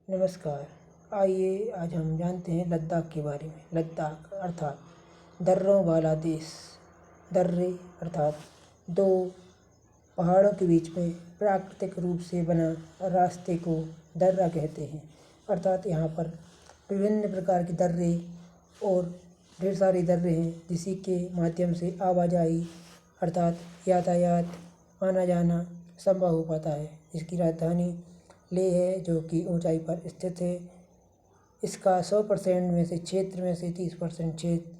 नमस्कार। आइए आज हम जानते हैं लद्दाख के बारे में। लद्दाख अर्थात दर्रों वाला देश। दर्रे अर्थात दो पहाड़ों के बीच में प्राकृतिक रूप से बना रास्ते को दर्रा कहते हैं। अर्थात यहाँ पर विभिन्न प्रकार के दर्रे और ढेर सारे दर्रे हैं जिसी के माध्यम से आवाजाही अर्थात यातायात आना जाना संभव हो पाता है। इसकी राजधानी लेह है जो कि ऊंचाई पर स्थित है। इसका 100% में से क्षेत्र में से 30% क्षेत्र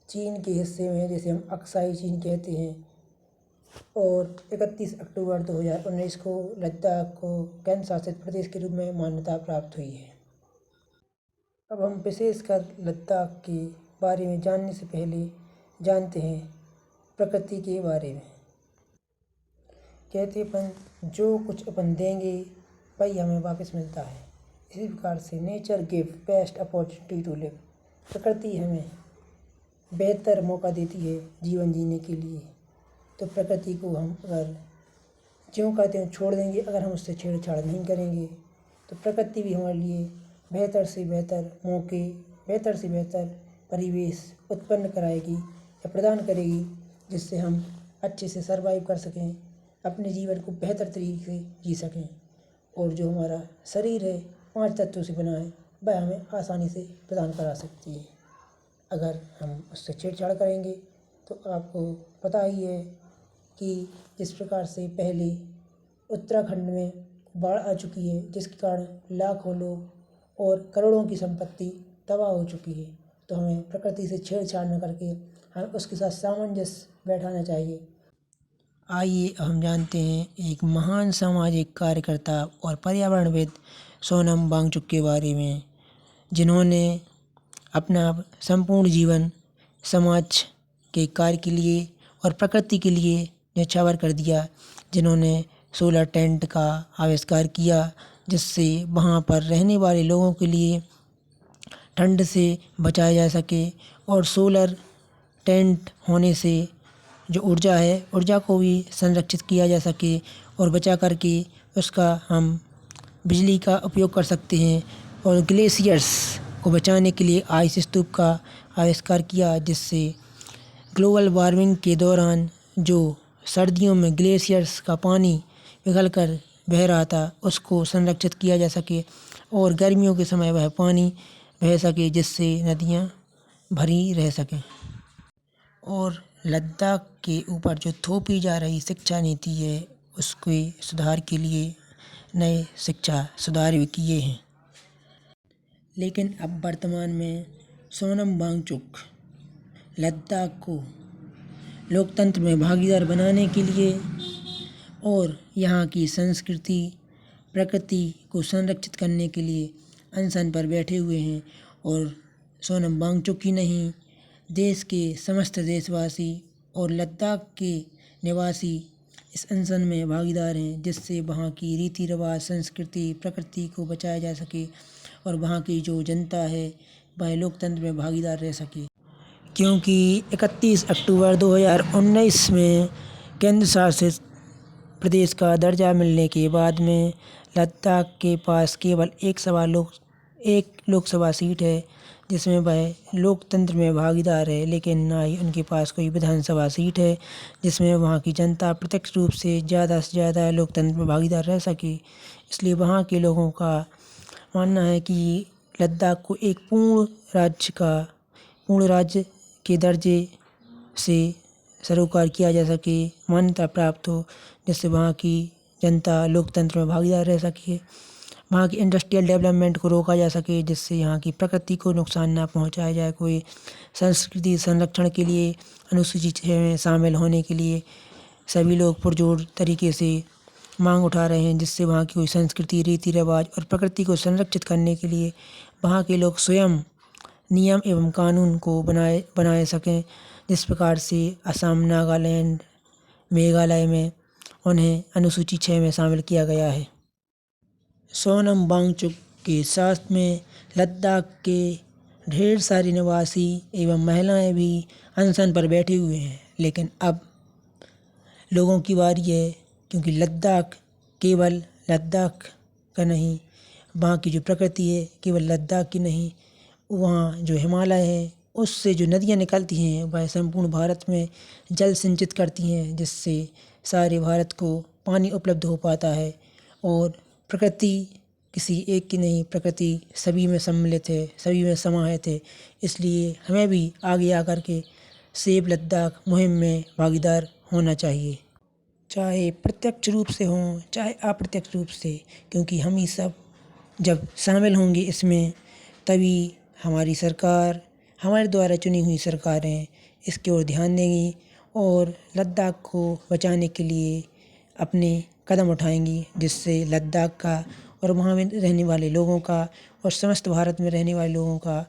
चीन के हिस्से में है जिसे हम अक्साई चीन कहते हैं। और 31 अक्टूबर 2019 को लद्दाख को केंद्र शासित प्रदेश के रूप में मान्यता प्राप्त हुई है। अब हम विशेषकर लद्दाख के बारे में जानने से पहले जानते हैं प्रकृति के बारे में। कहते अपन जो कुछ अपन देंगे वही हमें वापस मिलता है। इसी प्रकार से nature give best opportunity to live. प्रकृति हमें बेहतर मौका देती है जीवन जीने के लिए। तो प्रकृति को हम अगर ज्यों का त्यों छोड़ देंगे, अगर हम उससे छेड़छाड़ नहीं करेंगे तो प्रकृति भी हमारे लिए बेहतर से बेहतर मौके, बेहतर से बेहतर परिवेश उत्पन्न कराएगी या प्रदान करेगी जिससे हम अच्छे से सर्वाइव कर सकें, अपने जीवन को बेहतर तरीके से जी सकें। और जो हमारा शरीर है 5 तत्वों से बना है वह हमें आसानी से प्रदान करा सकती है। अगर हम उससे छेड़छाड़ करेंगे तो आपको पता ही है कि जिस प्रकार से पहले उत्तराखंड में बाढ़ आ चुकी है जिसके कारण लाखों लोग और करोड़ों की संपत्ति तबाह हो चुकी है। तो हमें प्रकृति से छेड़छाड़ न करके हमें उसके साथ सामंजस्य बैठाना चाहिए। आइए हम जानते हैं एक महान सामाजिक कार्यकर्ता और पर्यावरणविद सोनम वांगचुक के बारे में, जिन्होंने अपना संपूर्ण जीवन समाज के कार्य के लिए और प्रकृति के लिए न्यौछावर कर दिया। जिन्होंने सोलर टेंट का आविष्कार किया जिससे वहाँ पर रहने वाले लोगों के लिए ठंड से बचाया जा सके और सोलर टेंट होने से जो ऊर्जा है ऊर्जा को भी संरक्षित किया जा सके और बचा करके उसका हम बिजली का उपयोग कर सकते हैं। और ग्लेशियर्स को बचाने के लिए आइस स्तूप का आविष्कार किया जिससे ग्लोबल वार्मिंग के दौरान जो सर्दियों में ग्लेशियर्स का पानी पिघल कर बह रहा था उसको संरक्षित किया जा सके और गर्मियों के समय वह पानी बह सके जिससे नदियाँ भरी रह सकें। और लद्दाख के ऊपर जो थोपी जा रही शिक्षा नीति है उसके सुधार के लिए नए शिक्षा सुधार भी किए हैं। लेकिन अब वर्तमान में सोनम वांगचुक लद्दाख को लोकतंत्र में भागीदार बनाने के लिए और यहाँ की संस्कृति प्रकृति को संरक्षित करने के लिए अनशन पर बैठे हुए हैं। और सोनम वांगचुक ही नहीं, देश के समस्त देशवासी और लद्दाख के निवासी इस अनशन में भागीदार हैं जिससे वहाँ की रीति रिवाज संस्कृति प्रकृति को बचाया जा सके और वहाँ की जो जनता है वह लोकतंत्र में भागीदार रह सके। क्योंकि 31 अक्टूबर 2019 में केंद्र शासित प्रदेश का दर्जा मिलने के बाद में लद्दाख के पास केवल एक लोकसभा सीट है जिसमें वह लोकतंत्र में भागीदार है, लेकिन ना ही उनके पास कोई विधानसभा सीट है जिसमें वहाँ की जनता प्रत्यक्ष रूप से ज़्यादा लोकतंत्र में भागीदार रह सके। इसलिए वहाँ के लोगों का मानना है कि लद्दाख को एक पूर्ण राज्य के दर्जे से सरोकार किया जा सके, मान्यता प्राप्त हो जिससे वहाँ की जनता लोकतंत्र में भागीदार रह सके। वहाँ की इंडस्ट्रियल डेवलपमेंट को रोका जा सके जिससे यहाँ की प्रकृति को नुकसान ना पहुँचाया जाए। कोई संस्कृति संरक्षण के लिए अनुसूचित 6 में शामिल होने के लिए सभी लोग पुरजोर तरीके से मांग उठा रहे हैं जिससे वहाँ की कोई संस्कृति रीति रिवाज और प्रकृति को संरक्षित करने के लिए वहाँ के लोग स्वयं नियम एवं कानून को बनाए सकें। जिस प्रकार से असम नागालैंड मेघालय में उन्हें अनुसूची 6 में शामिल किया गया है। सोनम वांगचुक के साथ में लद्दाख के ढेर सारे निवासी एवं महिलाएं भी अनशन पर बैठे हुए हैं। लेकिन अब लोगों की बारी है, क्योंकि लद्दाख केवल लद्दाख का नहीं वहाँ की जो प्रकृति है केवल लद्दाख की नहीं, वहाँ जो हिमालय है उससे जो नदियाँ निकलती हैं वह संपूर्ण भारत में जल सिंचित करती हैं, जिससे सारे भारत को पानी उपलब्ध हो पाता है। और प्रकृति किसी एक की नहीं, प्रकृति सभी में सम्मिलित है, सभी में समाहित है। इसलिए हमें भी आगे आकर के सेव लद्दाख मुहिम में भागीदार होना चाहिए, चाहे प्रत्यक्ष रूप से हों चाहे अप्रत्यक्ष रूप से, क्योंकि हम ही सब जब शामिल होंगे इसमें तभी हमारी सरकार, हमारे द्वारा चुनी हुई सरकारें इसकी ओर ध्यान देंगी और लद्दाख को बचाने के लिए अपने कदम उठाएंगी, जिससे लद्दाख का और वहाँ में रहने वाले लोगों का और समस्त भारत में रहने वाले लोगों का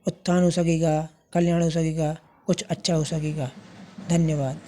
उत्थान हो सकेगा, कल्याण हो सकेगा, कुछ अच्छा हो सकेगा। धन्यवाद।